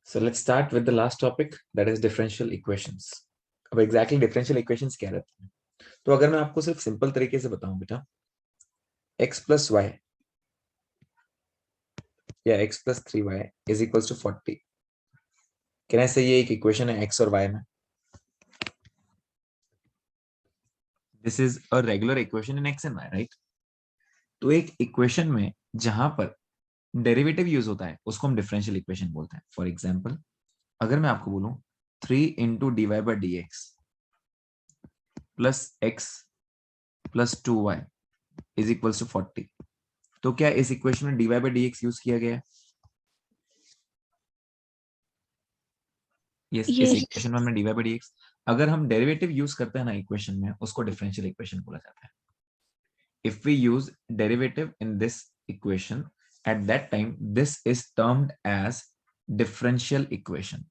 So let's start with the last topic, that is differential equations. अब exactly differential equations क्या रहते हैं? तो अगर मैं आपको सिर्फ सिंपल तरीके से बताऊं बेटा, x plus y या x plus 3y is equals to 40. Can I say ये एक इक्वेशन है x और y में? This is a regular equation in x and y, right? तो एक इक्वेशन में जहां पर डेरिवेटिव यूज होता है उसको हम डिफरेंशियल इक्वेशन बोलते हैं. फॉर एग्जाम्पल, अगर मैं आपको बोलूं 3 into d y by d x plus x plus 2y is equals to 40, तो क्या इस इक्वेशन में dy बाई dx यूज किया गया है? yes, इस इक्वेशन में हमने dy बाई dx, अगर हम डेरिवेटिव यूज करते हैं ना इक्वेशन में, उसको डिफरेंशियल इक्वेशन बोला जाता है. If we use derivative in this equation, at that time this is termed as differential equation.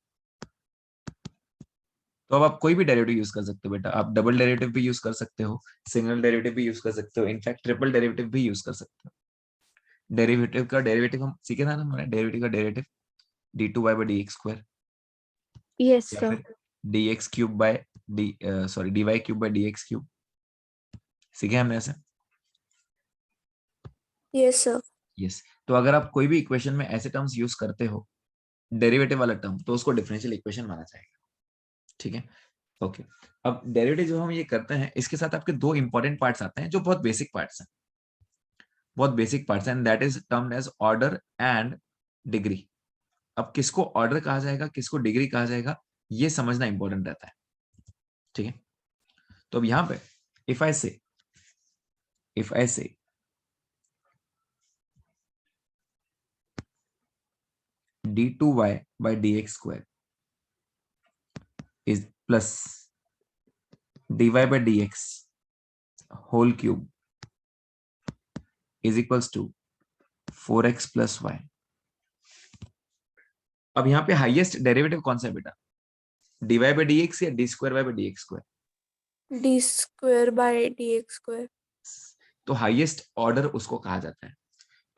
तो अब आप कोई भी डेरिवेटिव यूज कर सकते हो बेटा. आप डबल डेरिवेटिव भी यूज कर सकते हो, सिंगल डेरिवेटिव भी यूज कर सकते हो, इनफैक्ट ट्रिपल डेरिवेटिव भी यूज कर सकते हो. डेरिवेटिव का डेरिवेटिव हम सीखे था ना, हमारा डेरिवेटिव का derivative d2y by dx square, Yes, या sir. फिर dx cube by dy cube by dx cube. सीखे हमने ऐसे. Yes, sir. यस. तो अगर आप कोई भी इक्वेशन में ऐसे टर्म्स यूज करते हो, डेरिवेटिव वाला टर्म, तो उसको डिफरेंशियल इक्वेशन माना जाएगा. ठीक है, ओके. अब डेरिवेटिव जो हम ये करते हैं, इसके साथ आपके दो इंपॉर्टेंट पार्ट्स आते हैं जो बहुत बेसिक पार्ट्स हैं, बहुत बेसिक पार्ट्स हैं, and that is termed as order and degree. अब किसको ऑर्डर कहा जाएगा, किसको डिग्री कहा जाएगा, ये समझना इंपॉर्टेंट रहता है. ठीक है, तो अब यहां पे इफ आई से d2y by dx square is plus dy by dx whole cube is equals to 4x plus y. अब यहां पे हाईएस्ट डेरिवेटिव कौन सा है बेटा, dy by dx या d square y by dx square? D square by dx square. तो highest order उसको कहा जाता है.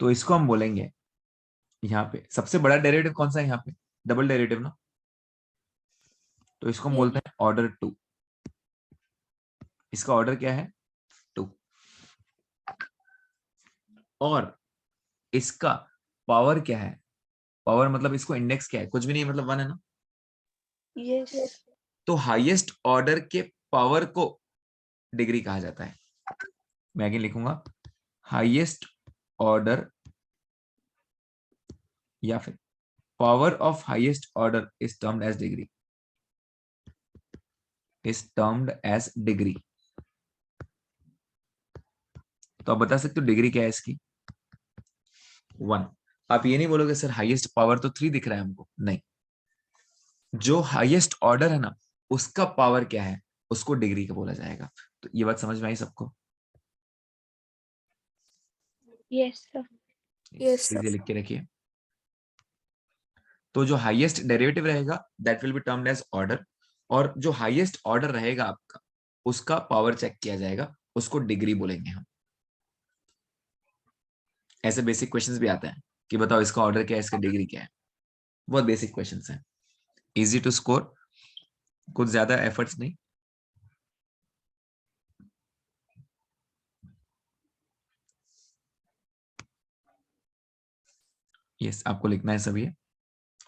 तो इसको हम बोलेंगे, यहाँ पे सबसे बड़ा डेरिवेटिव कौन सा है, यहाँ पे डबल डेरिवेटिव ना, तो इसको हम Yes. बोलते हैं ऑर्डर 2. इसका ऑर्डर क्या है, 2. और इसका पावर क्या है, पावर मतलब इसको इंडेक्स क्या है, कुछ भी नहीं, मतलब 1 है ना. Yes. तो हाईएस्ट ऑर्डर के पावर को डिग्री कहा जाता है. मैं आगे लिखूंगा, हाईएस्ट ऑर्डर या फिर power of highest order is termed as degree, is termed as degree. तो आप बता सकते हो डिग्री क्या है इसकी, 1. आप ये नहीं बोलोगे सर हाईएस्ट पावर तो 3 दिख रहा है हमको, नहीं. जो हाईएस्ट ऑर्डर है ना, उसका पावर क्या है, उसको डिग्री का बोला जाएगा. तो ये बात समझ में आई सबको? Yes, sir. Yes, sir. ये लिख के रखिए. तो जो हाईएस्ट डेरिवेटिव रहेगा that will be termed as order, और जो हाईएस्ट ऑर्डर रहेगा आपका, उसका पावर चेक किया जाएगा, उसको डिग्री बोलेंगे हम. ऐसे बेसिक क्वेश्चंस भी आते हैं कि बताओ इसका ऑर्डर क्या है, इसका डिग्री क्या है. बहुत बेसिक क्वेश्चंस हैं, इजी टू स्कोर, कुछ ज्यादा एफर्ट्स नहीं. यस, आपको लिखना है सभी,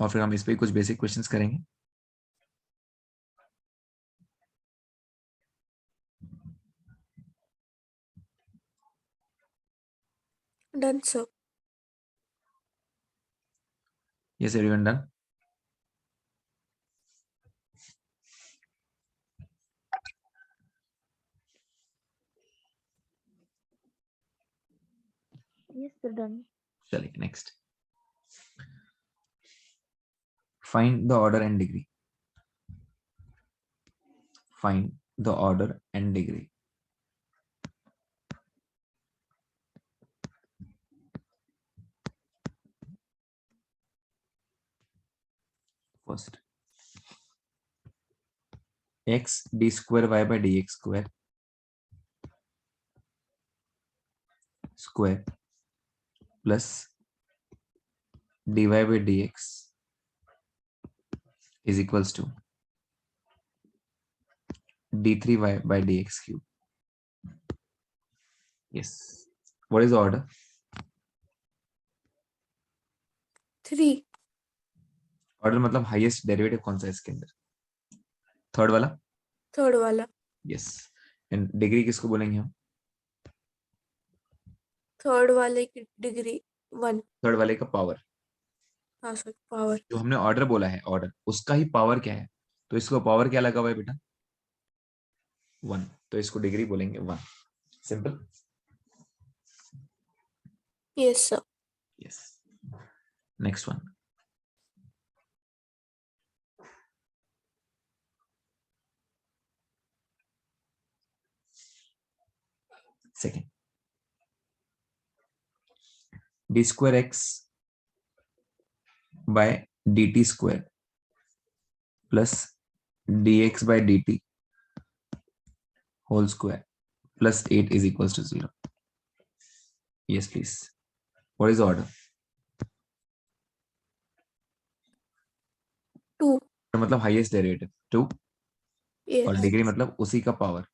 और फिर हम इस पे कुछ बेसिक क्वेश्चंस करेंगे. Done, sir. Yes everyone, done. Yes, sir. Done. चलिए next, find the order and degree. Find the order and degree. First, x d square y by dx square square plus dy by dx is equals to d3y by dx cube. Yes. What is the order? 3. Order मतलब highest derivative कौन सा है इसके अंदर? Third वाला? Third वाला. Yes. And degree किसको बोलेंगे हम? थर्ड वाले की डिग्री 1. थर्ड वाले का पावर. हाँ सर, पावर. जो हमने ऑर्डर बोला है, ऑर्डर उसका ही पावर क्या है? तो इसको पावर क्या लगा हुआ है बेटा? 1. तो इसको डिग्री बोलेंगे 1. Simple. Yes sir. Yes. Next one. Second. d square x by dt square plus dx by dt whole square plus 8 is equals to 0. Yes, please. What is the order? 2. मतलब highest derivative 2 और yes. Degree मतलब उसी का power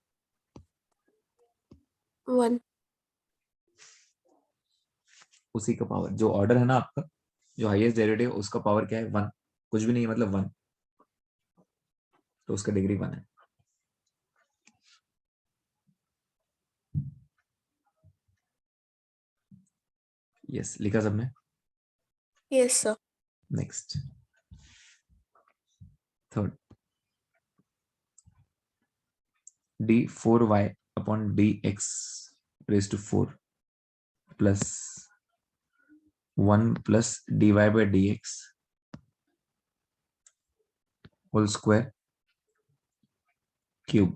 1. उसी का power. जो order है ना आपका, जो हाईएस्ट डेरिवेटिव उसका पावर क्या है? 1. कुछ भी नहीं मतलब 1. तो उसका डिग्री 1 है. यस. लिखा सबने? Yes sir. Next. Third. d4y upon dx raised to 4 plus 1 plus dy by dx whole square cube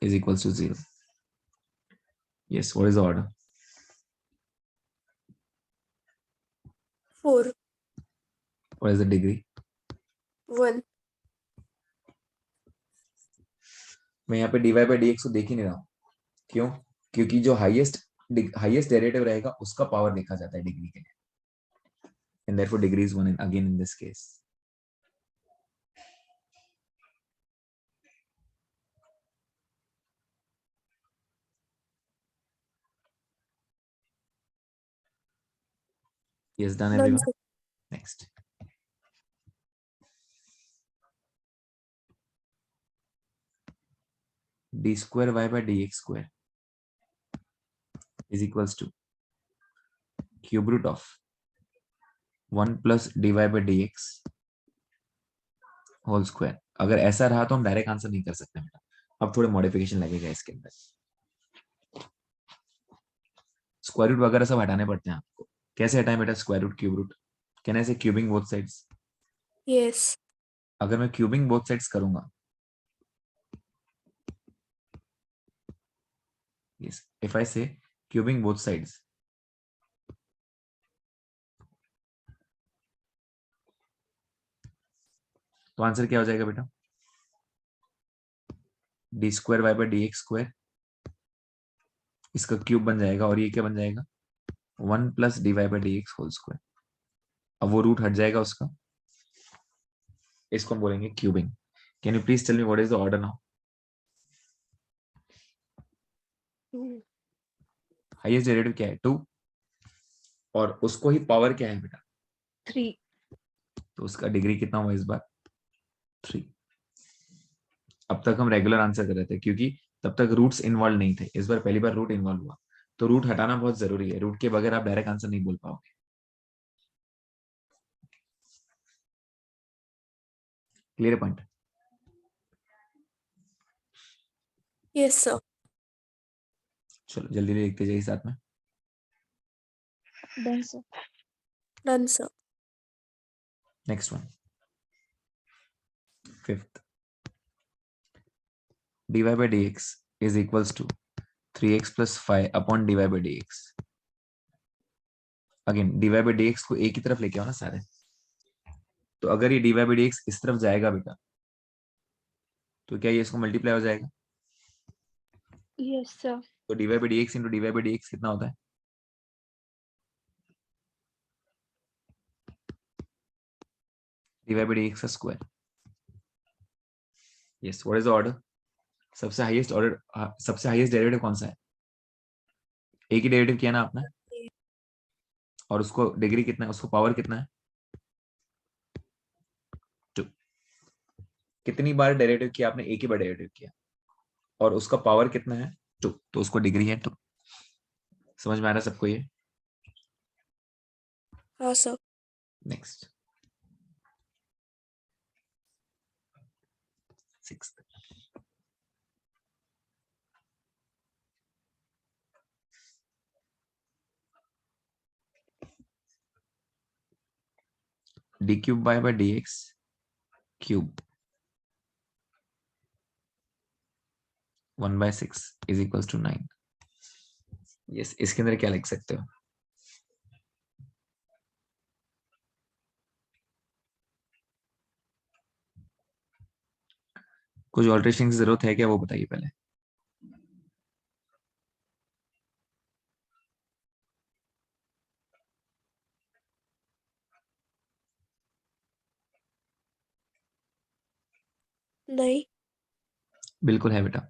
is equals to 0. Yes. What is the order? 4. What is the degree? 1. मैं यहाँ पे dy by dx को देख ही नहीं रहा हूँ. क्यों? क्योंकि जो हाईएस्ट डेरिवेटिव रहेगा उसका पावर देखा जाता है डिग्री के लिए. And therefore degree is 1 again in this case. Yes, done Done everyone. sir. Next. d square y by dx square is equals to cube root of 1 plus dy by dx whole square. अगर ऐसा रहा तो हम direct answer नहीं कर सकते बेटा. अब थोड़े मॉडिफिकेशन लगेगा इसके अंदर. स्क्वायर रूट वगैरह सब हटाने पड़ते हैं आपको. कैसे हटाएं बेटा square root, cube root? Can I say cubing both sides? Yes. अगर मैं क्यूबिंग बोथ साइड्स करूंगा, yes, if I say cubing both sides, तो आंसर क्या हो जाएगा बेटा? D square y by d x square, इसका क्यूब बन जाएगा और ये क्या बन जाएगा? 1 plus d y by d x whole square. अब वो रूट हट जाएगा उसका, इसको हम बोलेंगे cubing. Can you please tell me what is the order now? Highest derivative क्या है? 2 और उसको ही पावर क्या है बेटा? 3. तो उसका डिग्री कितना हुआ इस बार? 3. अब तक हम रेगुलर आंसर कर रहे थे क्योंकि तब तक रूट्स इन्वॉल्व नहीं थे. इस बार पहली बार रूट इन्वॉल्व हुआ, तो रूट हटाना बहुत जरूरी है. रूट के बगैर आप डायरेक्ट आंसर नहीं बोल पाओगे. Clear point? Yes sir. चलो जल्दी लिखते जाइए साथ में. Done sir. Done sir. Next one. Fifth. dy by dx is equals to 3x plus 5 upon dy by dx. Again dy by dx को एक ही तरफ लेके आओ ना सारे. तो अगर ये dy by dx इस तरफ जाएगा बेटा, तो क्या ये इसको मल्टीप्लाई हो जाएगा? Yes sir. तो dy by dx into dy by dx कितना होता है? डिवाइड बाय dx का square. Yes, what is the order? सबसे हाईएस्ट ऑर्डर, सबसे हाईएस्ट डेरिवेटिव कौन सा है? एक ही डेरिवेटिव किया ना आपने, और उसको डिग्री कितना है, उसको पावर कितना है? 2। कितनी बार डेरिवेटिव किया आपने? एक ही बार डेरिवेटिव किया, और उसका पावर कितना है? 2, तो उसको डिग्री है 2। समझ में आ रहा है सबको ये? हाँ sir. Next, 6th। d cube by dx cube 1/6 is equals to 9। Yes, इसके अंदर क्या लिख सकते हो? कुछ ऑल्ट्रेशन की जरूरत है क्या, वो बताइए पहले। नहीं। बिल्कुल है बेटा।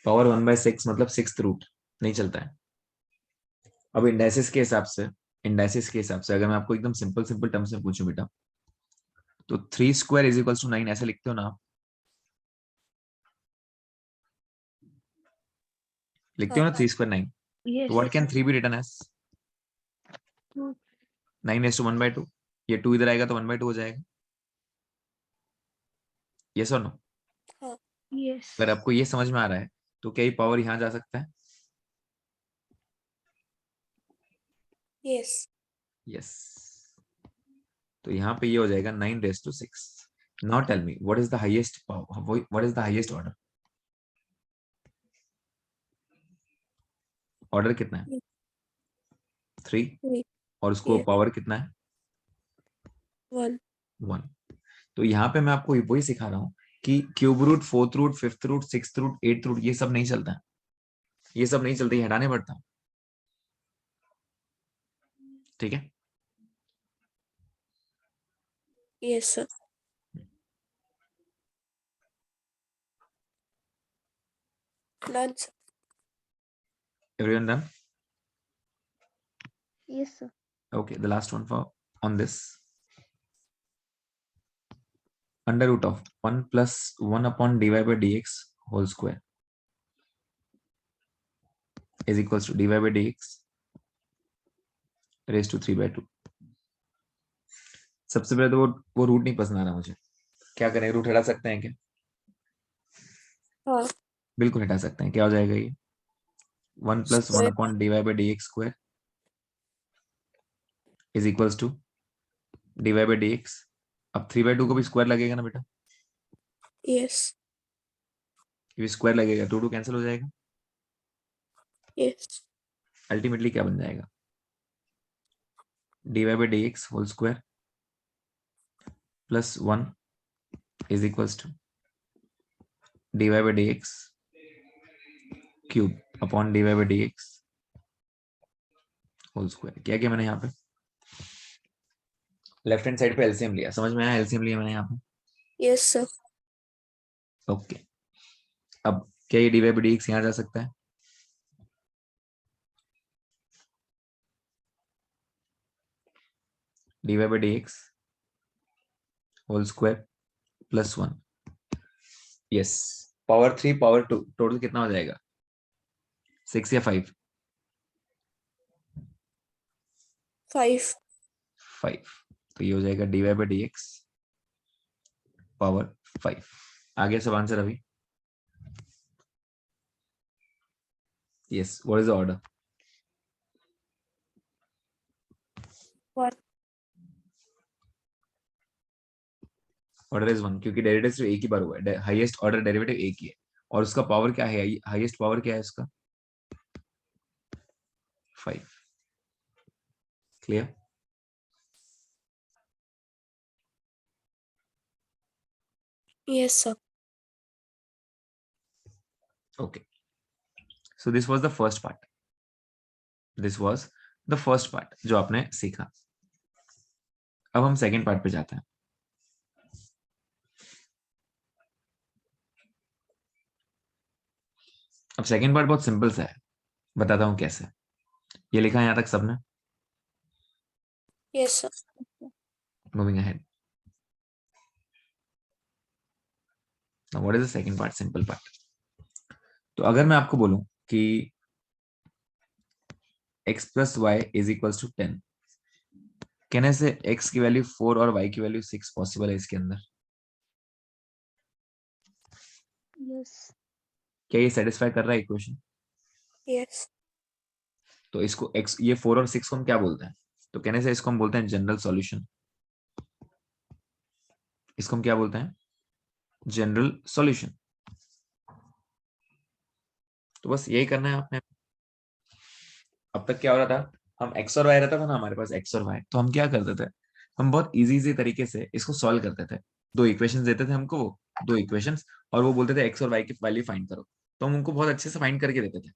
पावर 1/6 मतलब 6th रूट, नहीं चलता है। अब इंडाइसिस के हिसाब से, अगर मैं आपको एकदम सिंपल सिंपल टर्म्स में पूछूं बेटा, तो 3² इज इक्वल्स टू 9 ऐसे लिखते हो ना आप? लिखते हो हाँ। ना 3² 9? तो Yes. What can 3 be written as? 9:1/2। ये 2 इधर आएगा तो 1/2 हो जाएगा। यस और नो? हाँ। Yes. अगर आपको ये समझ में आ रहा है तो क्या ये पावर यहां जा सकता है? यस। यस। तो यहाँ पे ये हो जाएगा 9⁻6। Now tell me what is the highest power, what is the highest order? Order कितना है? 3। और उसको Yes. पावर कितना है? 1। 1। तो यहाँ पे मैं आपको वही सिखा रहा हूँ कि cube root, 4th root, 5th root, 6th root, 8th root, ये सब नहीं चलता है। ये सब नहीं चलता, ये हटाने पड़ता है। ठीक है? Yes sir. Lunch. Everyone done? Yes, sir. Okay, the last one for on this. Under root of 1 plus 1 upon dy by dx whole square is equals to dy by dx raised to 3/2। सबसे पहले तो वो root नहीं पसंद आ रहा मुझे, क्या करें? रूट हटा सकते हैं क्या? हाँ। बिल्कुल हटा सकते हैं। क्या हो जाएगा ये? 1 plus 1 square. upon dy by dx square is equals to dy by dx। अब 3/2 को भी स्क्वायर लगेगा ना बेटा? यस। ये भी स्क्वायर लगेगा, 2 2 कैंसिल हो जाएगा। यस। अल्टीमेटली क्या बन जाएगा? dy by dx whole square plus 1 is equals to dy by dx cube upon dy by dx whole square. क्या किया मैंने यहाँ पे? लेफ्ट हैंड साइड पे एलसीएम लिया। समझ में आया? एलसीएम लिया मैंने यहाँ पे। Yes sir. ओके, अब क्या ये dy by dx यहाँ जा सकता है? dy by dx whole square plus 1। Yes, power 3 power 2 total कितना हो जाएगा? 6 या 5? 5। 5। तो ये हो जाएगा dy by dx पावर 5। आगे सब आंसर अभी। Yes, what is the order? 1। Order is 1 क्योंकि डेरिवेटिव सिर्फ एक ही बार हुआ है। हाईएस्ट ऑर्डर डेरिवेटिव एक ही है, और उसका पावर क्या है? हाईएस्ट पावर क्या है उसका? 5। Clear? Yes sir. Okay, so this was the first part. This was the first part जो आपने सीखा। अब हम सेकेंड पार्ट पे जाते हैं। अब सेकंड पार्ट बहुत सिंपल सा है, बताता हूँ कैसे। ये लिखा है यहाँ तक सबने? Yes, sir. Moving ahead, now what is the second part, simple part. तो अगर मैं आपको बोलूं कि x plus y is equals to 10, कहने से x की वैल्यू 4 और y की वैल्यू 6 पॉसिबल है इसके अंदर? Yes. क्या ये सेटिस्फाई कर रहा है इक्वेशन? Yes. तो इसको x, ये 4 और 6 को हम क्या बोलते हैं? तो कहने से इसको हम बोलते हैं जनरल सॉल्यूशन। इसको हम क्या बोलते हैं? General solution. तो बस यही करना है आपने। अब तक क्या हो रहा था, हम x और y रहता था ना हमारे पास, x और y, तो हम क्या करते थे, हम बहुत इजी तरीके से इसको सॉल्व करते थे। दो इक्वेशंस देते थे हमको, वो दो इक्वेशंस, और वो बोलते थे x और y की वैल्यू फाइंड करो, तो हम उनको बहुत अच्छे से फाइंड करके देते थे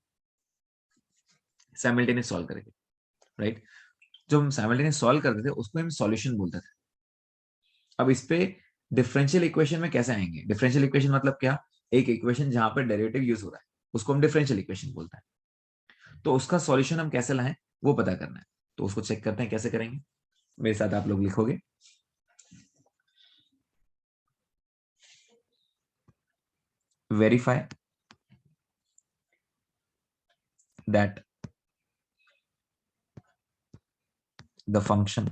साइमल्टेनियस सॉल्व करके, राइट। जो हम साइमल्टेनियस सॉल्व करते थे उसको हम सॉल्यूशन बोलते थे। अब इस पे डिफरेंशियल इक्वेशन में कैसे आएंगे? डिफरेंशियल इक्वेशन मतलब क्या? एक इक्वेशन जहां पर डेरिवेटिव यूज हो रहा है उसको हम डिफरेंशियल इक्वेशन बोलते हैं। तो उसका सॉल्यूशन हम कैसे लाएं वो पता करना है, तो उसको चेक करते हैं कैसे करेंगे। मेरे साथ आप लोग लिखोगे, verify that the function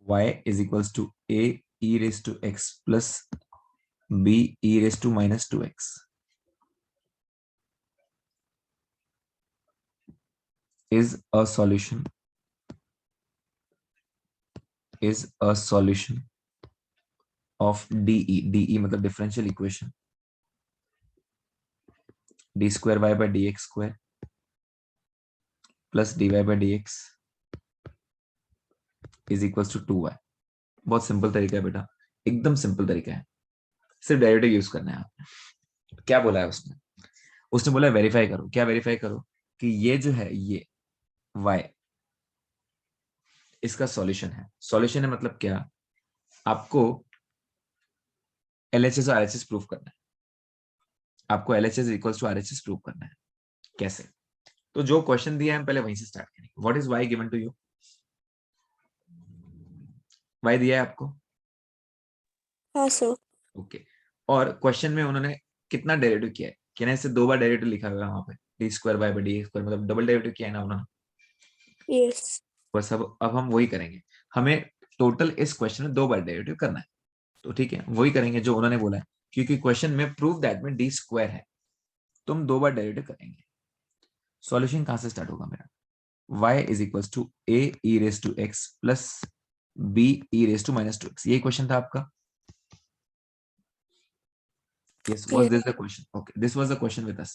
y is equals to a e raised to x plus b e raised to minus 2x is a solution of DE मतलब differential equation d square y by dx square plus dy by dx is equals to 2y। बहुत simple तरीका है बेटा, एकदम simple तरीका है, सिर्फ derivative use करना है आपने। क्या बोला है उसने? उसने बोला वेरीफाई करो। क्या वेरीफाई करो? कि ये जो है ये y इसका सॉल्यूशन है। सॉल्यूशन है मतलब क्या? आपको LHS और RHS प्रूफ करना है। आपको LHS equals to RHS proof करना है। कैसे? तो जो क्वेश्चन दिया है हम पहले वहीं से स्टार्ट करेंगे। What is y given to you? y दिया है आपको, हाँ सर। ओके। और क्वेश्चन में उन्होंने कितना डेरिवेटिव किया है? कहने से 2 बार डेरिवेटिव लिखा हुआ है वहां पे, D square by D square, मतलब डबल डेरिवेटिव किया है ना उन्होंने। Yes. बस अब हम वही करेंगे। हमें टोटल इस क्वेश्चन में 2 बार डेरिवेटिव करना है, तो ठीक है वही करेंगे जो उन्होंने बोला है, क्योंकि क्वेश्चन में प्रूव दैट में डी स्क्वायर है, तो हम 2 बार डेरिवेटिव करेंगे। सॉल्यूशन कहां से स्टार्ट होगा मेरा? y is equals to a e raised to x plus b e raised to minus 2x। ये क्वेश्चन था आपका? Yes, was Yes. this the question? Okay, this was the question with us.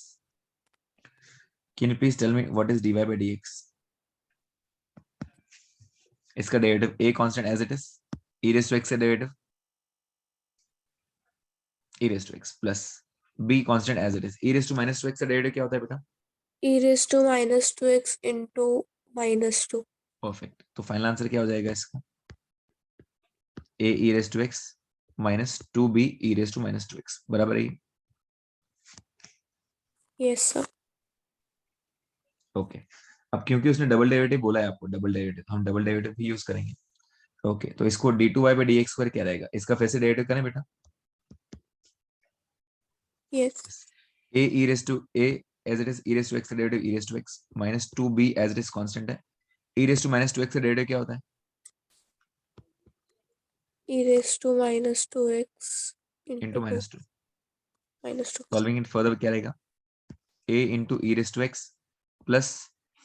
Can you please tell me what is dy by dx? इसका derivative a constant as it is, e raised to x का derivative e raised to x plus b constant as it is, e raised to minus 2x का derivative क्या होता है बेटा? E raised to minus 2x into minus 2. Perfect. तो final answer क्या हो जाएगा इसका? a e raised to x minus 2b e raised to minus 2x बराबर है। Yes, sir. ओके। अब क्योंकि उसने डबल डेरिवेटिव बोला है आपको, डबल डेरिवेटिव, हम डबल डेरिवेटिव भी यूज करेंगे। ओके, तो इसको d2y by dx स्क्वायर क्या रहेगा? इसका फिर से डेरिवेटिव करें बेटा। Yes. a e raised to a as it is e raised to x का derivative e raised to x minus 2b as it is constant है। e raised to minus 2x का डेरिवेटिव क्या होता है? E raised to minus 2x into into 2 minus 2। minus 2. Solving it further क्या रहेगा? a into e raised to x plus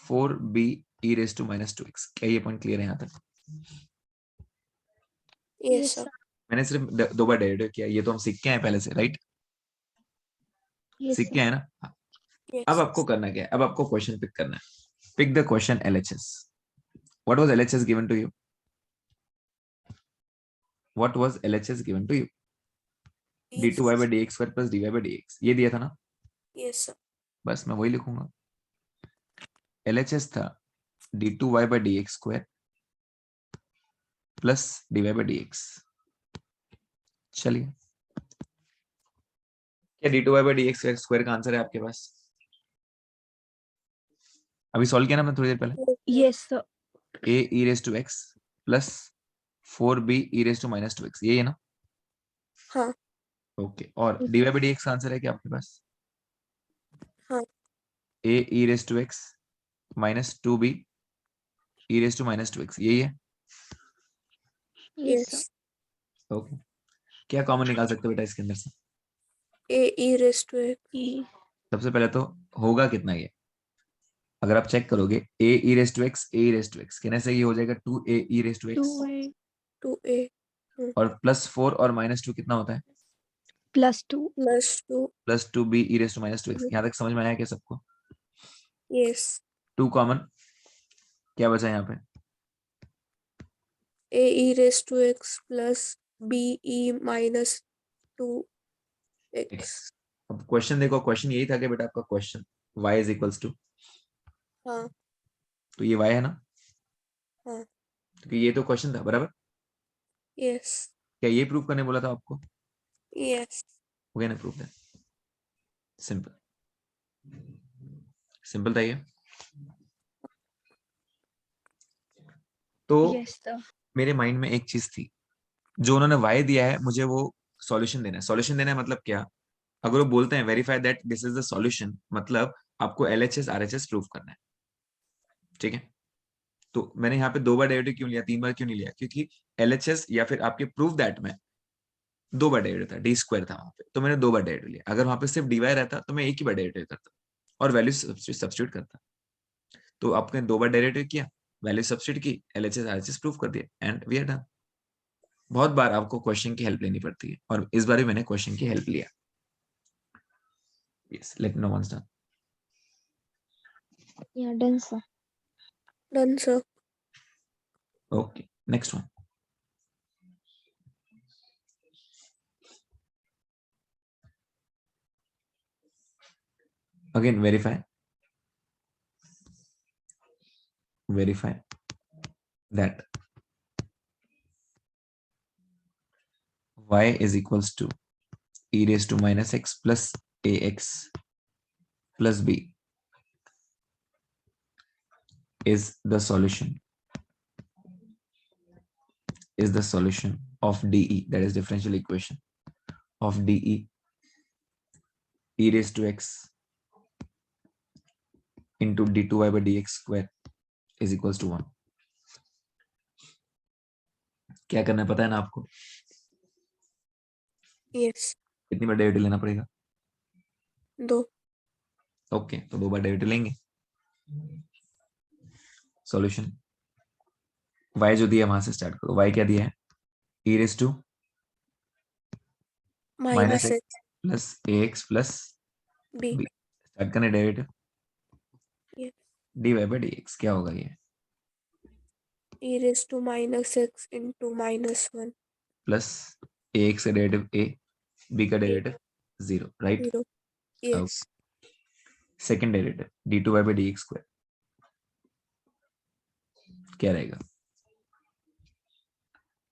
4b e raised to minus 2x। क्या ये point clear है यहाँ तक? Yes, sir. मैंने सिर्फ 2 बार डेरिवेटिव किया, ये तो हम सीख के आए पहले से, राइट? Yes, सीख sir. के आए ना? हाँ। अब Yes. आपको करना क्या है? अब आपको क्वेश्चन पिक करना है। Pick the question LHS। What was LHS given to you? What was LHS given to you? d2y by dx square plus dy by dx, ये दिया था ना? Yes, sir. बस मैं वही लिखूंगा। LHS था d2y by dx square plus dy by dx। चलिए क्या d2y/dx स्क्वायर का आंसर है आपके पास? अभी सॉल्व किया ना मैं थोड़ी देर पहले। Yes, sir. a e raised to x plus 4b e raised to minus 2x, ये है ना? हाँ ओके, और dy/dx का आंसर है क्या आपके पास? हाँ a e raised to x minus 2b e raised to minus 2x, यही है? Yes, sir. यस ओके, क्या कॉमन निकाल सकते हो बेटा इसके अंदर से? ए E raise to x E. सबसे पहले तो होगा कितना ये, अगर आप चेक करोगे a e raised to x a e raised to x कहने से ये हो जाएगा 2a e raised to x 2a two A और प्लस 4 और माइनस 2 कितना होता है? plus 2. Plus two plus 2b e raised to minus 2x। यहाँ तक समझ में आया क्या सबको? यस 2 कॉमन, क्या बचा यहाँ पे? A E raise to X plus B E minus two X. x। अब क्वेश्चन देखो, क्वेश्चन यही था कि बेटा आपका question y is equals to, हाँ तो ये y है ना, हाँ क्योंकि ये तो क्वेश्चन था बराबर। यस क्या ये प्रूव करने बोला था आपको? यस हो गया ना प्रूफ है, सिंपल, सिंपल था ये। तो Yes, sir. मेरे माइंड में एक चीज थी, जो उन्होंने y दिया है मुझे वो सॉल्यूशन देना है। सॉल्यूशन देना है मतलब क्या? अगर वो बोलते हैं verify that this is the solution, मतलब आपको LHS RHS प्रूव करना है, ठीक है? तो मैंने यहाँ पे 2 बार डेरिवेटिव क्यों लिया, 3 बार क्यों नहीं लिया? क्योंकि LHS या फिर आपके प्रूफ दैट में 2 बार डेरिवेटिव था, डी स्क्वायर था वहां पे, तो मैंने 2 बार डेरिवेटिव लिया। अगर वहां पे सिर्फ dy रहता तो मैं एक ही बार डेरिवेटिव करता और वैल्यू सब्स्टिट्यूट करता। तो आपने 2 बार डेरिवेटिव किया, वैल्यू सब्स्टिट्यूट की, LHS RHS प्रूफ कर दिया एंड वी आर डन। बहुत बार आपको क्वेश्चन की हेल्प लेनी पड़ती है और इस बार भी मैंने क्वेश्चन की हेल्प लिया। Yes, let me know once done. Yeah, done, sir. Done sir. Okay, next one. Again verify that y is equals to e raised to minus x plus ax plus b is the solution of DE, that is differential equation of DE e raised to x into d2y by dx square is equals to 1। क्या करना है पता है ना आपको? Yes कितनी बार derivative लेना पड़ेगा? 2 ओके, तो 2 बार डेरिवेटिव लेंगे। सॉल्यूशन y जो दिया वहां से स्टार्ट करो। y क्या दिया है? e raised to minus minus x x plus ax plus b b। Start करने derivative, yes dy by dx क्या होगा ये? E raise to minus x into minus one plus ax का डेरिवेटिव a, b का a derivative 0, right? Zero yes second derivative d2y by dx square क्या रहेगा?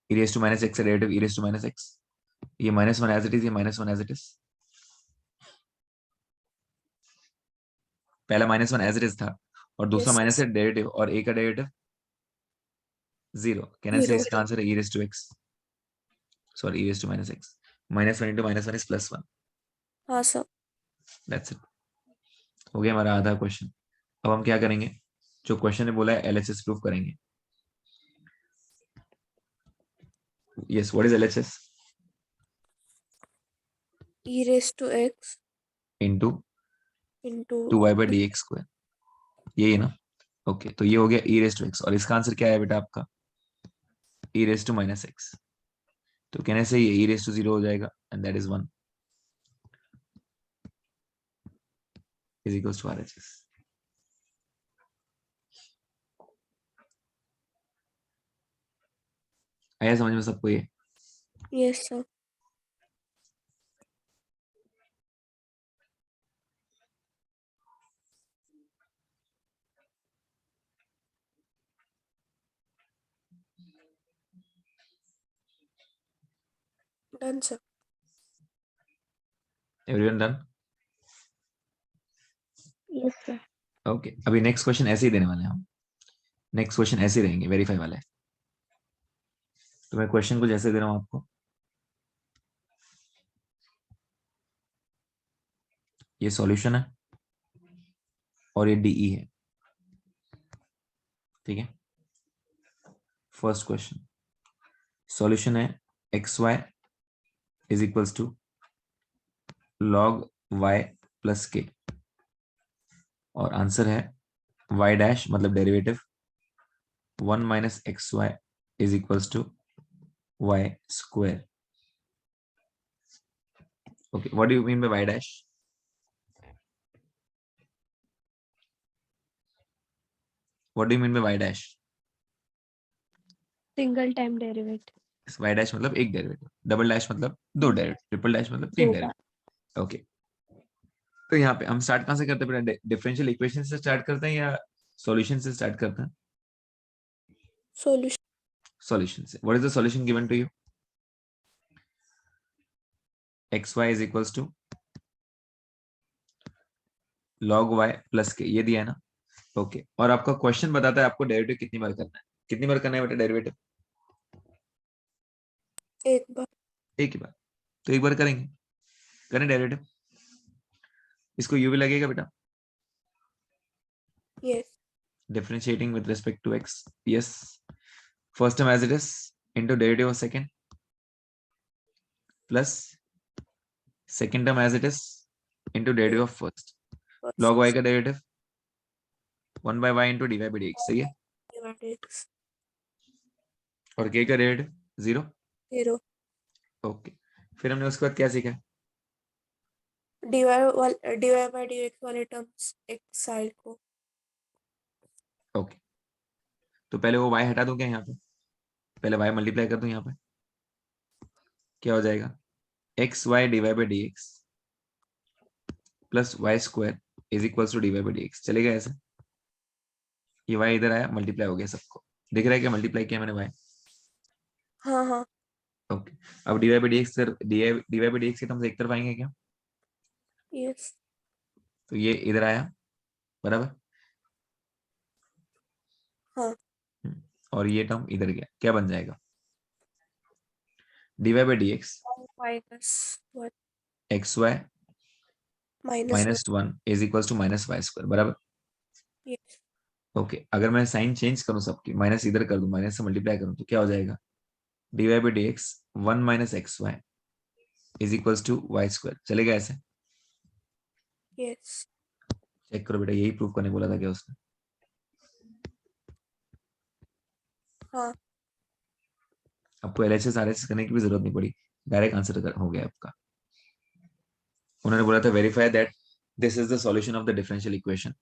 e raised to minus x का derivative e raised to minus x, ये -1 as it is, ये -1 as it is. पहला -1 as it is था और दूसरा yes minus है डेरिवेटिव और a का डेरिवेटिव 0 कहने से जीरो इसका आंसर है e raised to x, sorry e raised to minus x। -1 into -1 is +1। हाँ सर दैट्स इट, हो गया हमारा आधा क्वेश्चन। अब हम क्या करेंगे, जो क्वेश्चन ने बोला है LHS प्रूफ करेंगे। Yes, what is LHS? E raise to x into into 2y by dx square, यही है ना? ओके, तो ये हो गया e raised to x और इसका आंसर क्या है बेटा आपका? e raised to minus x। तो कहने से ये e raised to 0 हो जाएगा and that is 1 is equals to RHS। आया समझ में सबको ये? Yes sir done sir. Everyone done? Yes, sir. Okay, अभी नेक्स्ट क्वेश्चन ऐसे ही देने वाले हैं हम। नेक्स्ट क्वेश्चन ऐसे ही रहेंगे, वेरीफाई वाले। तो मैं क्वेश्चन कुछ ऐसे दे रहा हूँ आपको। ये सॉल्यूशन है और ये डीई है, ठीक है। फर्स्ट क्वेश्चन, सॉल्यूशन है x y is equals to log y plus k, और आंसर है वाई डैश मतलब derivative 1 minus x y is equals to y square. Okay, what do you mean by y dash? What do you mean by y dash? Single time derivative. Y dash मतलब एक derivative, double dash मतलब दो derivative, triple dash मतलब तीन दो बार। Derivative. Okay, तो यहाँ पे हम स्टार्ट कहाँ से करते हैं बेटा? डिफरेंशियल इक्वेशन से स्टार्ट करते हैं या सॉल्यूशन से स्टार्ट करते हैं? सॉल्यूशन। सॉल्यूशन से। What is the solution given to you? X y is equals to log y plus k, ये दिया है ना? ओके, और आपका क्वेश्चन बताता है आपको डेरिवेटिव कितनी बार करना है। कितनी बार करना है बेटा डेरिवेटिव? एक बार। एक ही बार, तो एक बार करेंगे। करें डेरिवेटिव। इसको u भी लगेगा बेटा, yes. differentiating with respect to x. Yes, first term as it is into derivative of second plus second term as it is into derivative of first. log y का derivative 1 by y into dy by dx, सही है। और k का derivative 0। 0। Okay, फिर हमने उसके बाद क्या सीखा? डीवाई बाई डी एक्स वाले टर्म्स एक साइड को। ओके, तो पहले वो y हटा दूं क्या यहाँ पे? पहले y मल्टीप्लाई कर दूं यहाँ पे, क्या हो जाएगा? X y d y by d x plus y square is equals to d y by d x. चलेगा ऐसे? ये y इधर आया, मल्टीप्लाई हो गया सबको। दिख रहा है क्या मल्टीप्लाई किया मैंने y? हाँ हाँ। ओके, अब d y by d x d y by d x के टर्म्स एक तरफ आएंगे क्या? यस। तो ये इधर आया, बराबर। हाँ। और ये टर्म इधर गया, क्या बन जाएगा? D y by d x minus 1 x y minus minus 1 is equals to minus y square, बराबर। यस। ओके, अगर मैं साइन चेंज करूं सबकी, माइनस इधर कर दूं, माइनस से मल्टीप्लाई करूं, तो क्या हो जाएगा? D y by d x 1 minus x y is equals to y square. चलेगा ऐसे? यस। चेक करो बेटा, यही प्रूव करने बोला था क्या उसने? हाँ। आपको एलएचएस आरएचएस करने की भी जरूरत नहीं पड़ी, डायरेक्ट आंसर हो गया आपका। उन्होंने बोला था verify that this is the solution of the differential equation,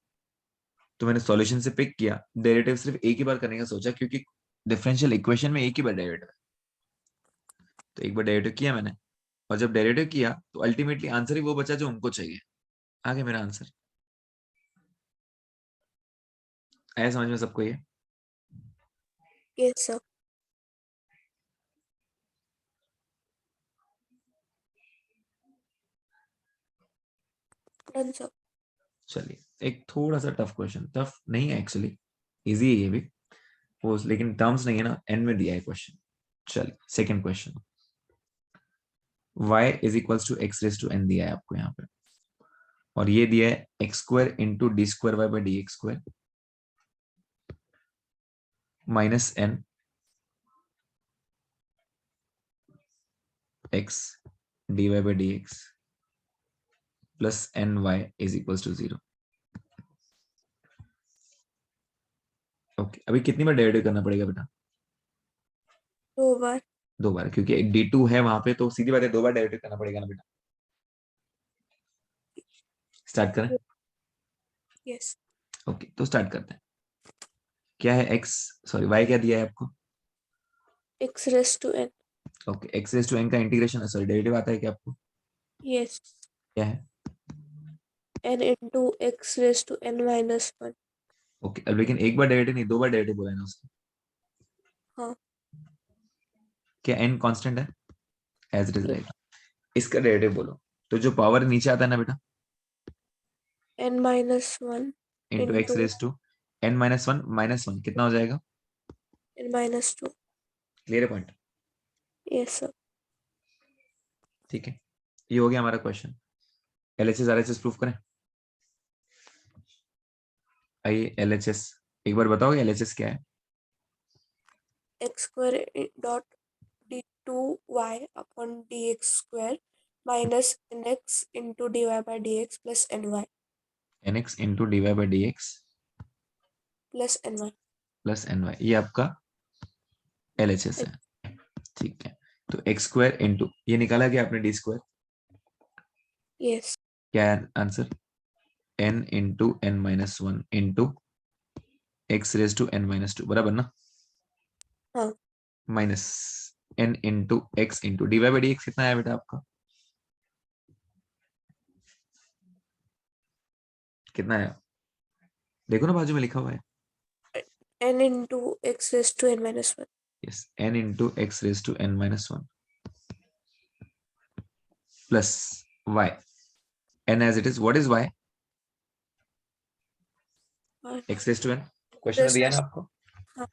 तो मैंने सॉल्यूशन से पिक किया। डेरिवेटिव सिर्फ एक ही बार करने का सोचा, क्योंकि डिफरेंशियल इक्वेशन में एक ही बार डेरिवेटिव है, तो एक बार डेरिवेटिव किया मैंने। और जब डेरिवेटिव किया तो अल्टीमेटली आंसर ही वो बचा जो उनको चाहिए। आगे मेरा आंसर आया समझ में सबको? ये यस सर। Done sir. चलिए, एक थोड़ा सा टफ क्वेश्चन, टफ नहीं है एक्चुअली, इजी है ये भी वो, लेकिन टर्म्स नहीं है ना, एंड में दिया है क्वेश्चन। चलिए second question, y is equals to x raise to n दिया है आपको यहाँ पे, और ये दिया है x square into d square y by d x square minus n x d y by d x plus n y is equals to 0। Okay, अभी कितनी बार डेरिवेटिव करना पड़ेगा बेटा? 2 बार। 2 बार, क्योंकि एक d2 है वहां पे, तो सीधी बात है 2 बार डेरिवेटिव करना पड़ेगा ना बेटा। स्टार्ट करें? यस। ओके, तो स्टार्ट करते हैं। क्या है x, सॉरी y क्या दिया है आपको? X raise to n. Okay, x raise to n का इंटीग्रेशन, सॉरी डेरिवेटिव आता है क्या आपको? यस। क्या है? N into x raise to n minus 1। Okay, अब लेकिन एक बार डेरिवेटिव नहीं, 2 बार डेरिवेटिव बोला है ना उसने। हाँ। क्या n कांस्टेंट है? एज इट इज रहेगा। इसका डेरिवेटिव बोलो, तो जो पावर नीचे आता है ना बेटा, n-1 into x raise to n-1 कितना हो जाएगा? n-2. क्लियर है पॉइंट? Yes sir. ठीक है, ये हो गया हमारा क्वेश्चन। एलएचएस आरएचएस प्रूफ करें। आइए एलएचएस एक बार बताओगे, एलएचएस क्या है? x square dot d2y upon dx square minus nx into dy by dx plus ny nx into dy by dx plus ny. Plus ny, ये आपका एलएचएस है। ठीक है, तो एक्स स्क्वायर इंटू ये निकाला गया आपने डी स्क्वायर, Yes. क्या है answer? n into n-1 into x raise to n-2 बराबर ना? हाँ. Minus n into x into d y by d x कितना है बेटा आपका? कितना है? देखो ना बाजू में लिखा हुआ है। n into x raised to n-1. Yes, n into x raise to n-1 plus y, n as it is. What is y? x raised to n question में दिया है ना आपको? हाँ.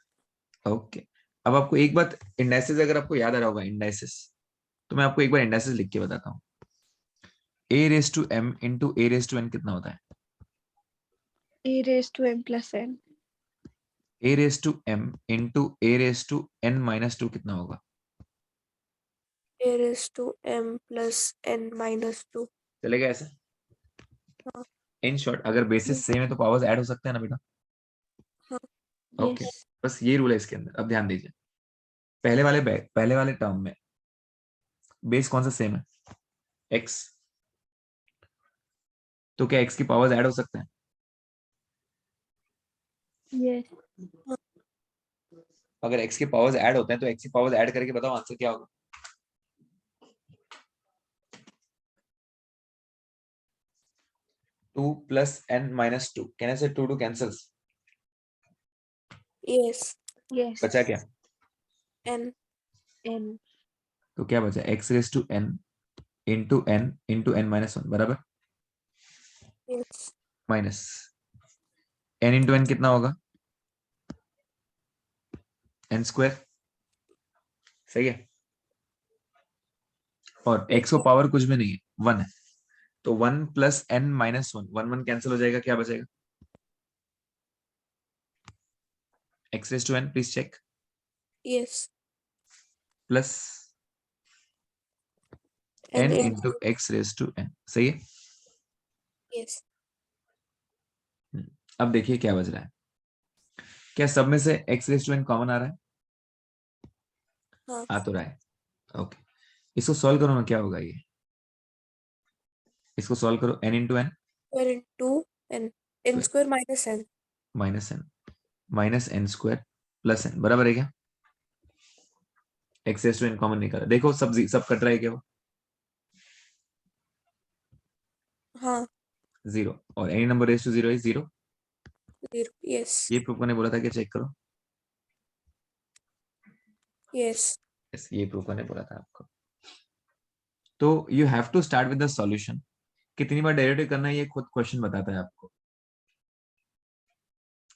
ओके, अब आपको एक बात, इंडाइसिस अगर आपको याद आ रहा होगा इंडाइसिस, तो मैं आपको एक बार इंडाइसिस लिख के बताता हूँ। a raise to m into a raise to n कितना होता है? a raised to m plus n. a raise to m into a raise to n-2 कितना होगा? a raised to m plus n-2. चलेगा ऐसे? हाँ. इन शॉर्ट, अगर basis same है तो पावर्स ऐड हो सकते हैं ना बेटा? हाँ. Okay, Yes. बस ये रूल है इसके अंदर। अब ध्यान दीजिए, पहले वाले टर्म में बेस कौन सा सेम है? x, तो क्या x की पावर्स ऐड हो सकते हैं? Yes. अगर x की पावर्स ऐड होते हैं तो x की पावर्स ऐड करके बताओ आंसर क्या होगा? टू प्लस n-2, कहने से 2 कैंसल्स, Yes. Yes. बचा क्या? n. n. तो क्या बचा? x raise to n into n-1 बराबर Yes. Minus n into n कितना होगा? n स्क्वायर, सही है। और x को पावर कुछ भी नहीं है, 1 है, तो 1 प्लस n-1, 1 कैंसिल हो जाएगा, क्या बचेगा? x raise to n, please check, Yes. Plus n n into x raise to n, सही है। Yes. अब देखिए क्या बच रहा है, क्या सब में से x raise to n common आ रहा है? हाँ. आ तो रहा है, ओके। इसको सॉल्व करो ना, क्या होगा ये? इसको सॉल्व करो, n into n Square into n square minus n. Minus n square plus n बराबर है क्या? x raise to n common निकाला, देखो सब कट रहा है क्या? वो हाँ. 0, और any number raise to 0 is 0। 0. Yes. ये प्रूफ करने बोला था कि चेक करो। Yes. yes, ये प्रूफ करने बोला था आपको। तो you have to start with the solution. कितनी बार डेरिवेटिव करना है ये खुद क्वेश्चन बताता है आपको,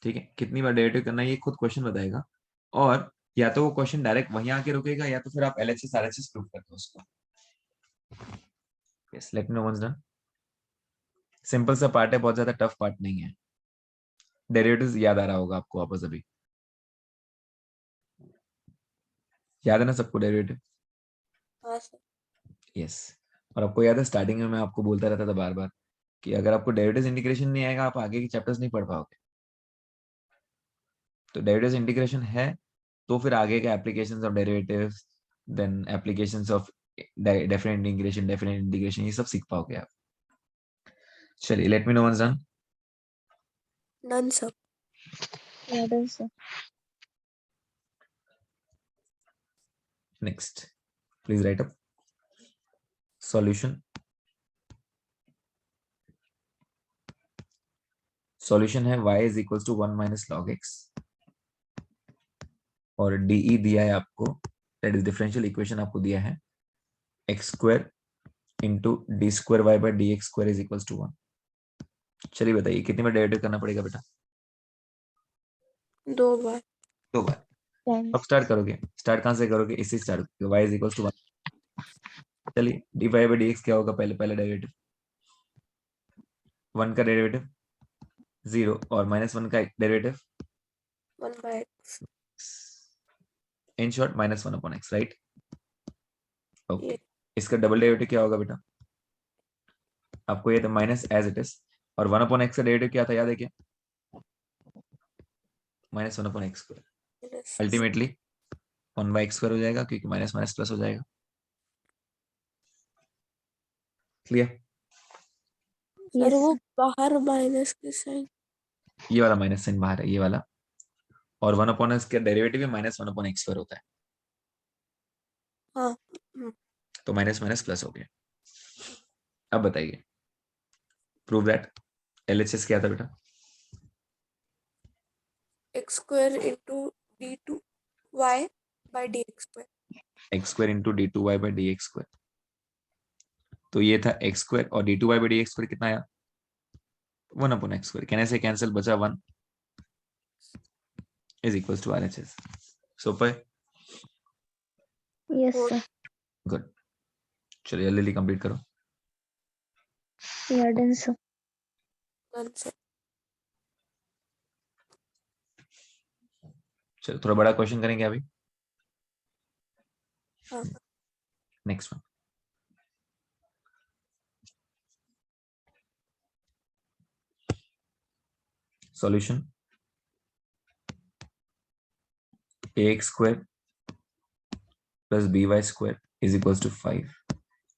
ठीक है? कितनी बार डेरिवेटिव करना है ये खुद क्वेश्चन बताएगा, और या तो वो क्वेश्चन डायरेक्ट वहीं आके रुकेगा, या तो फिर आप एलएचएस आरएचएस प्रूफ करते हो उसको। Yes, let me know once done. Simple सा पार्ट है, बहुत ज्यादा टफ पार्ट नहीं है। डेरिवेटिव्स याद आ रहा होगा आपको वापस अभी, याद है ना सबको डेरिवेटिव? हाँ सर. यस, और आपको याद है स्टार्टिंग में मैं आपको बोलता रहता था बार बार कि अगर आपको डेरिवेटिव्स इंटीग्रेशन नहीं आएगा आप आगे के चैप्टर्स नहीं पढ़ पाओगे। तो डेरिवेटिव्स इंटीग्रेशन है तो फिर आगे के applications of derivatives, then applications of definite integration ये सब सीख पाओगे आप। चलिए, let me know once done. None sir. Yeah, done, sir. Next, please write up solution. Solution है y is equals to 1 minus log x, और de दिया है आपको, that is differential equation आपको दिया है x square into d square y by d x square is equal to 1। चलिए बताइए कितनी बार डेरिवेटिव करना पड़ेगा बेटा? 2 बार। 2 बार। Times. अब स्टार्ट करोगे, स्टार्ट कहाँ से करोगे? इससे स्टार्ट करोगे, वाई इज इक्वल टू 1। चलिए d y by d x क्या होगा? पहले पहले डेरिवेटिव 1 का डेरिवेटिव 0 और -1 का derivative 1/x। In short -1/x, right? Okay, ये इसका डबल डेरिवेटिव क्या होगा बेटा? आपको ये तो माइनस एज इट इज, और 1/x का डेरिवेटिव क्या था याद है क्या? -1/x square. minus ultimately 1/x square हो जाएगा, क्योंकि माइनस माइनस प्लस हो जाएगा। क्लियर? सर Yes, वो sir. बाहर माइनस के साइन। ये वाला माइनस साइन बाहर है, ये वाला, और 1/x का डेरिवेटिव भी -1/x स्क्वायर होता है, हाँ। तो माइनस माइनस प्लस हो गया। अब बताइए, प्रूव दैट। एलएचएस क्या था बेटा? x square into d2y by dx square. X square into d two y by d x square. तो ये था एक्स स्क्वायर, और d two y by d x square कितना आया? 1/x square. कहने से कैंसिल, बचा 1 is equal to RHS। Super, Yes, और sir. गुड। चलिए जल्दी कंप्लीट करो। Yeah, done, sir. आंसर। चलो थोड़ा बड़ा क्वेश्चन करेंगे अभी। हाँ। Next one, solution ax square plus by square is equal to 5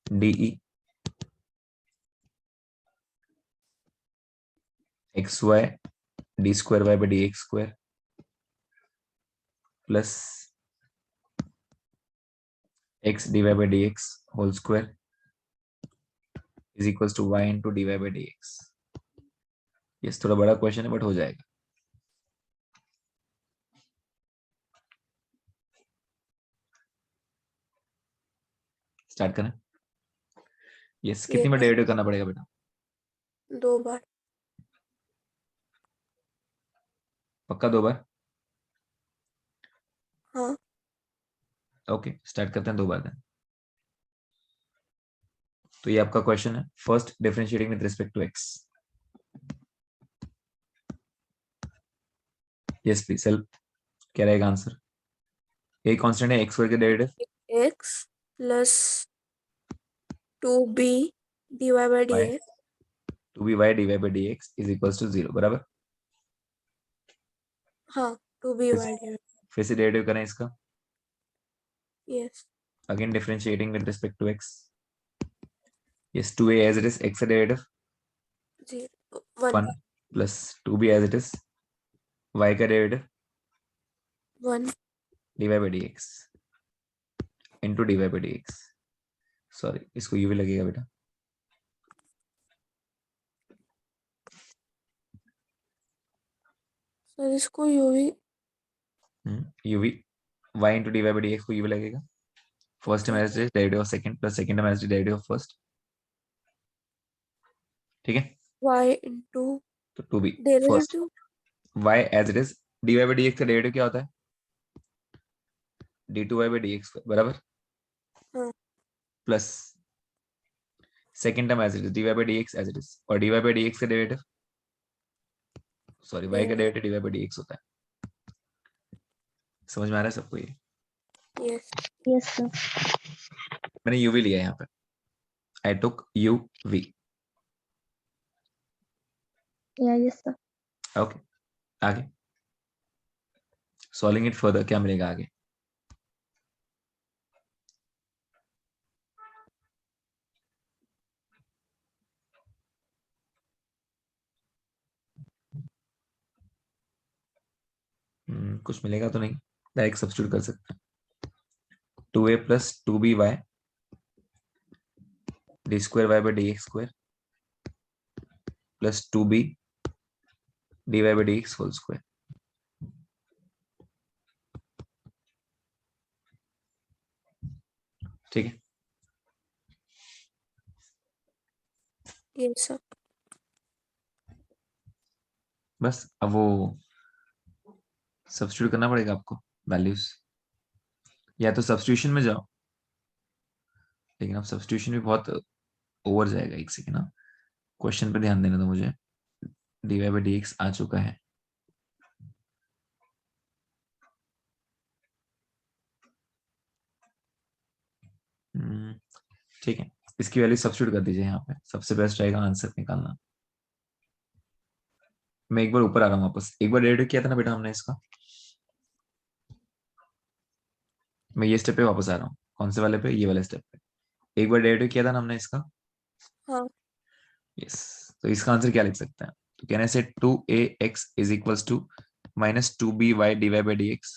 de xy d square y by dx स्क्वायर plus x dy by dx whole square is equal to y into dy by dx। यस, थोड़ा बड़ा question है but हो जाएगा। Start करें? Yes, ये कितनी बार डेरिवेटिव करना पड़ेगा बेटा? 2 बार। पक्का 2 बार? हाँ। ओके, स्टार्ट करते हैं 2 बार देन। तो ये आपका क्वेश्चन है, first differentiating with respect to x। Yes please help. क्या रहेगा आंसर? ए कांस्टेंट है, x स्क्वायर के derivative x plus 2b dy by y dx। 2by dy by dx is equal to 0, बराबर? हाँ, 2b बाई dx। फिर से derivative करें इसका, yes. again differentiating with respect to x. Yes, 2a as it is, x का derivative 1 1 plus 2b as it is, y का derivative 1 dy by dx into dy by dx। Sorry, इसको u भी लगेगा बेटा। Sir इसको you भी। u भी y into dy by dx को u भी लगेगा। First term as it is derivative of second plus second term as it is derivative of first. ठीक है, y इंटू तो 2b first, derivative y as it is, dy by dx का derivative क्या होता है? d2y by dx बराबर, हाँ। Plus second term as it is dy by dx as it is, और dy by dx का derivative, sorry, y का derivative dy by dx होता है। समझ में आ रहा है सबको ये? यस। Yes, sir. मैंने u भी लिया यहाँ पे, आई टुक u v। Yeah, yes, sir. Okay, आगे सॉल्विंग इट फर्दर क्या मिलेगा आगे? कुछ मिलेगा तो नहीं, डायरेक्ट सब्स्टिट्यूट कर सकते हैं। 2a plus 2by d square y by d x square plus 2b dy by dx whole square. ठीक है, Yes, sir. बस अब वो सब्स्टिट्यूट करना पड़ेगा आपको वैल्यूज, या तो सब्स्टिट्यूशन में जाओ, लेकिन अब सब्स्टिट्यूशन भी बहुत ओवर जाएगा। एक सेकेंड ना, क्वेश्चन पे ध्यान देना, तो मुझे dy by dx आ चुका है। ठीक है, इसकी वैल्यू सब्स्टिट्यूट कर दीजिए यहाँ पे, सबसे बेस्ट रहेगा आंसर निकालना। मैं एक बार ऊपर आ रहा हूँ वापस, एक बार डेरिवेटिव किया था ना बेटा हमने इसका, मैं ये स्टेप पे वापस आ रहा हूँ। कौन से वाले पे? ये वाले स्टेप पे। एक बार डेरिवेटिव किया था ना हमने इसका। हाँ. यस, तो इसका आंसर क्या लिख सकते हैं? तो कहने से 2ax is equals to minus 2by dy by dx।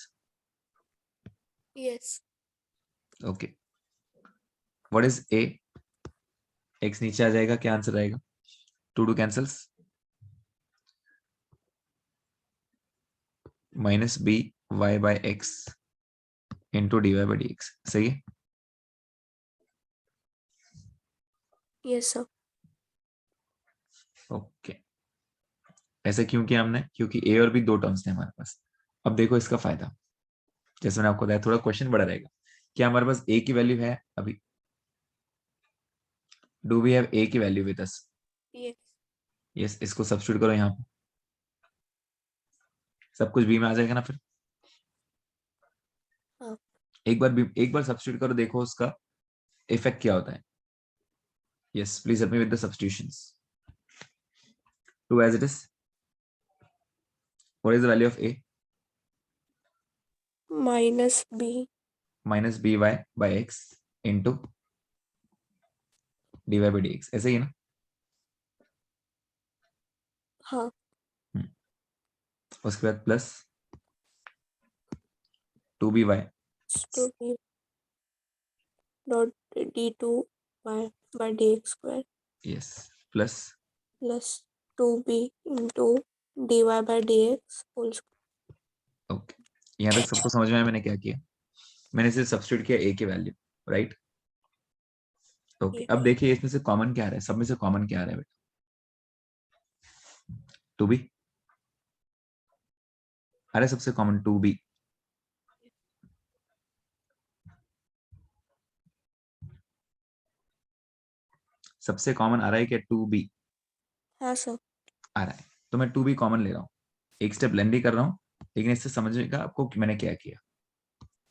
Yes. Okay, what is a? x नीचे आ जाएगा, क्या आंसर आएगा? 2 cancels, minus b y by x into dy by dx। सही है? Yes, sir. ओके, ऐसे क्यों किया हमने? क्योंकि a और b दो टर्म्स थे हमारे पास। अब देखो इसका फायदा, जैसे मैंने आपको बताया थोड़ा क्वेश्चन बड़ा रहेगा। क्या हमारे पास a की वैल्यू है अभी? डू वी हैव a की value with us? Yes. Yes, इसको सब्स्टिट्यूट करो यहाँ पे, सब कुछ b में आ जाएगा ना फिर। हाँ. एक बार सब्स्टिट्यूट करो, देखो उसका इफेक्ट क्या होता है। Yes, please help me with the substitutions. 2 as it is, what is the value of a? Minus b. Minus by by x into dy by dx, ऐसे ही है ना? हाँ. उसके बाद plus 2by, To b dot d2 by dx square yes, plus plus 2b into dy by dx whole square. Okay. यहाँ तक सबको समझ में आया मैंने क्या किया? मैंने सिर्फ सब्स्टिट्यूट किया a की वैल्यू, राइट? Okay, Yeah. अब देखिए इसमें से कॉमन क्या आ रहा है, सब में से कॉमन क्या आ रहा है बेटा? 2b आ रहा है सबसे कॉमन, 2b। सबसे कॉमन आ रहा है क्या 2b? हाँ सर. आ रहा है, तो मैं 2b कॉमन ले रहा हूँ। एक स्टेप लेंदी कर रहा हूँ, लेकिन इससे समझेगा आपको कि मैंने क्या किया।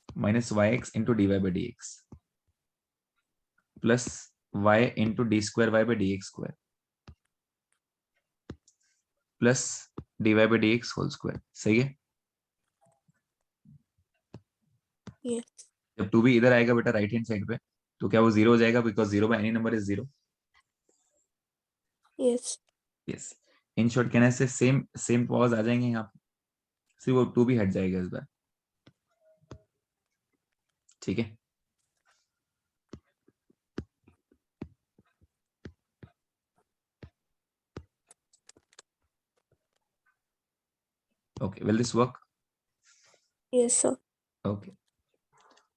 Minus y x into d y by d x plus y into d square y by d x square plus d y by d x whole square. सही है? Yes. जब 2b इधर आएगा बेटा राइट हैंड साइड पे, तो क्या वो जीरो हो जाएगा? Because zero by any number is zero. Yes. Yes, in short कहने से सेम सेम पॉज आ जाएंगे यहाँ पे, सिर्फ वो 2b हट जाएगा इस बार। ठीक है, okay, will this work? Yes sir. Okay,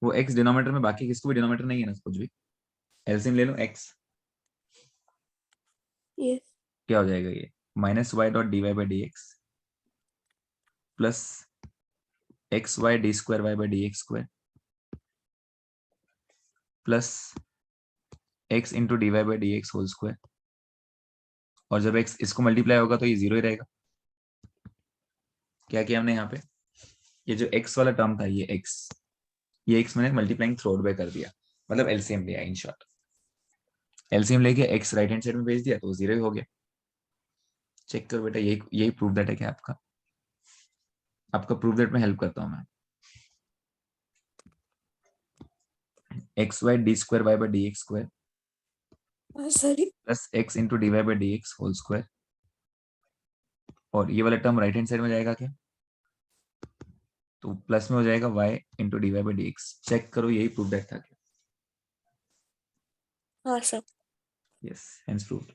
वो x डिनोमिनेटर में, बाकी किसको भी डिनोमिनेटर नहीं है ना कुछ भी, एलसीएम ले लो x। Yes. क्या हो जाएगा ये? Minus y dot d y by d x plus x y d square y by d x square plus x into d y by d x whole square. और जब x इसको multiply होगा तो ये जीरो ही रहेगा। क्या किया हमने यहाँ पे? ये जो x वाला टर्म था, ये x मैंने मल्टीप्लाइंग थ्रू आउट बाय कर दिया, मतलब एलसीएम लिया इन शॉर्ट। एलसीएम लेके x राइट हैंड साइड में भेज दिया तो जीरो ही हो गया। चेक करो बेटा, यही यही प्रूफ दैट है क्या आपका? आपका प्रूफ दैट में हेल्प करता हूँ मैं। X y d square y by d x square Sorry. Plus x into d y by d x whole square, और ये वाला टर्म राइट हैंड साइड में जाएगा क्या? तो प्लस में हो जाएगा y into d y by d x. Check करो, यही प्रूफ दैट था क्या? हाँ sir. Yes, hence proved.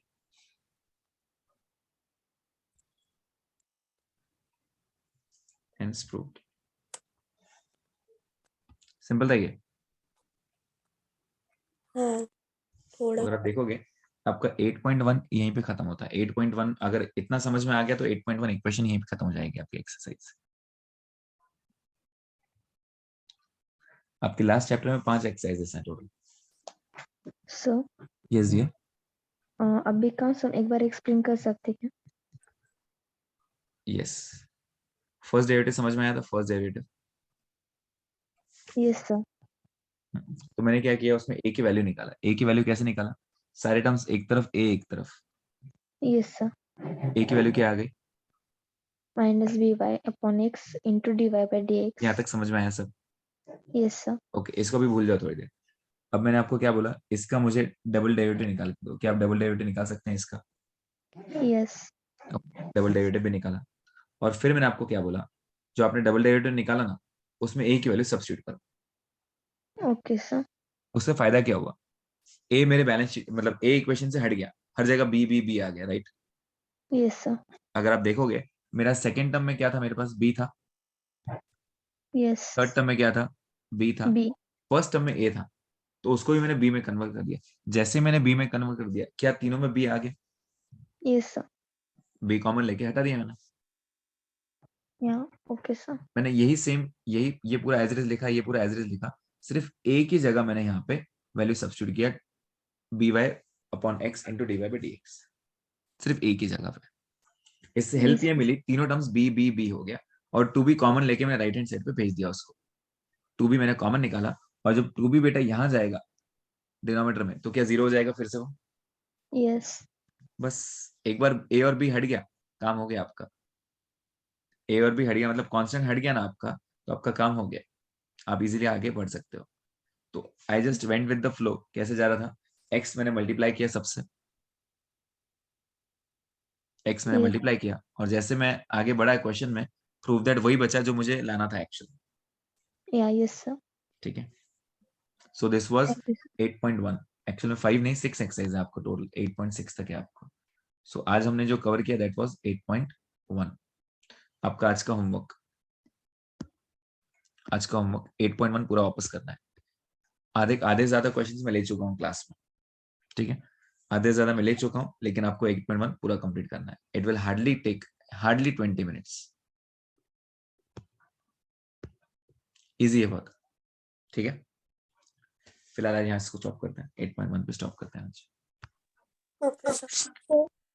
Hence proved. Simple था ये। हाँ थोड़ा. अगर आप देखोगे आपका 8.1 यहीं पे खत्म होता है। 8.1 अगर इतना समझ में आ गया तो 8.1 इक्वेशन यहीं पे खत्म हो जाएगी आपकी एक्सरसाइज। आपके लास्ट चैप्टर में 5 एक्सरसाइजेस हैं टोटल। सर यस जी। अभी का सम एक बार एक्सप्लेन कर सकते क्या? यस, फर्स्ट डेरिवेटिव समझ में आया था? First derivative yes sir. तो मैंने क्या किया, उसमें ए की वैल्यू निकाला। ए की वैल्यू कैसे निकाला? सारे टर्म्स एक तरफ, ए एक तरफ। Yes sir. ए की वैल्यू क्या आ गई? Minus b y upon x into d y by d यहाँ एक्स। तक समझ में आया सब? Yes sir. ओके, इसको भी भूल जाओ थोड़ी देर। अब मैंने आपको क्या बोला, इसका मुझे डबल डेरिवेटिव निकाल के दो। क्या आप डबल डेरिवेटिव निकाल सकते हैं इसका? यस। डबल डेरिवेटिव भी निकाला। और फिर मैंने आपको क्या बोला, जो आपने डबल डेरिवेटिव निकाला ना, उसमें ए की वैल्यू सब्स्टिट्यूट करो। Okay sir. उससे फायदा क्या हुआ? ए मेरे बैलेंस शीट मतलब ए इक्वेशन से हट गया, हर जगह बी बी बी आ गया, राइट? Yes sir. अगर आप देखोगे मेरा सेकंड टर्म में क्या था, मेरे पास बी था। यस। थर्ड टर्म में क्या था? बी था। बी। फर्स्ट टर्म में ए था, तो उसको भी मैंने बी में कन्वर्ट कर दिया। जैसे मैंने बी में कन्वर्ट कर दिया, क्या तीनों में बी आ गया? Yes sir. बी कॉमन लेके हटा दिया मैंने। या ओके सर। मैंने यही सेम, यही ये पूरा एज इट इज लिखा, ये पूरा एज इट इज लिखा, सिर्फ ए की जगह मैंने यहाँ पे वैल्यू सब्स्टिट्यूट किया, b y upon x into d y by d x, सिर्फ ए की जगह पे। इससे हेल्प ये मिली, तीनों टर्म्स बी बी बी हो गया, और टू बी कॉमन लेके मैंने राइट हैंड साइड पे भेज दिया उसको। टू बी मैंने कॉमन निकाला, और जब टू बी बेटा यहाँ जाएगा डिनोमिनेटर में, तो क्या जीरो हो जाएगा फिर से वो? यस। बस एक बार ए और बी हट गया, काम हो गया आपका। ए और बी हट गया मतलब कांस्टेंट हट गया ना आपका, तो आपका काम हो गया, आप इजीली आगे बढ़ सकते हो। तो I just went with the flow. कैसे जा रहा था? एक्स मैंने मल्टीप्लाई किया सबसे, एक्स मैंने यस। मल्टीप्लाई किया, और जैसे मैं आगे बढ़ा क्वेश्चन में, प्रूव दैट वही बचा जो मुझे लाना था एक्चुअली। या यस सर। ठीक है, so this was okay sir. 8.1। Actually में 5 नहीं 6 एक्सरसाइज है आपको टोटल, 8.6 तक है आपको। सो आज हमने जो कवर किया दैट वाज 8.1। आपका आज का होमवर्क 8.1 पूरा वापस करना है। आधे आधे ज्यादा क्वेश्चंस मैं ले चुका हूँ क्लास में, ठीक है, आधे ज्यादा मैं ले चुका हूँ, लेकिन आपको 8.1 पूरा कंप्लीट करना है। It will hardly take 20 minutes. Easy है बहुत, ठीक है। फिलहाल यहाँ इसको स्टॉप करते हैं, 8.1 पे स्टॉप करते हैं आज। Okay sir.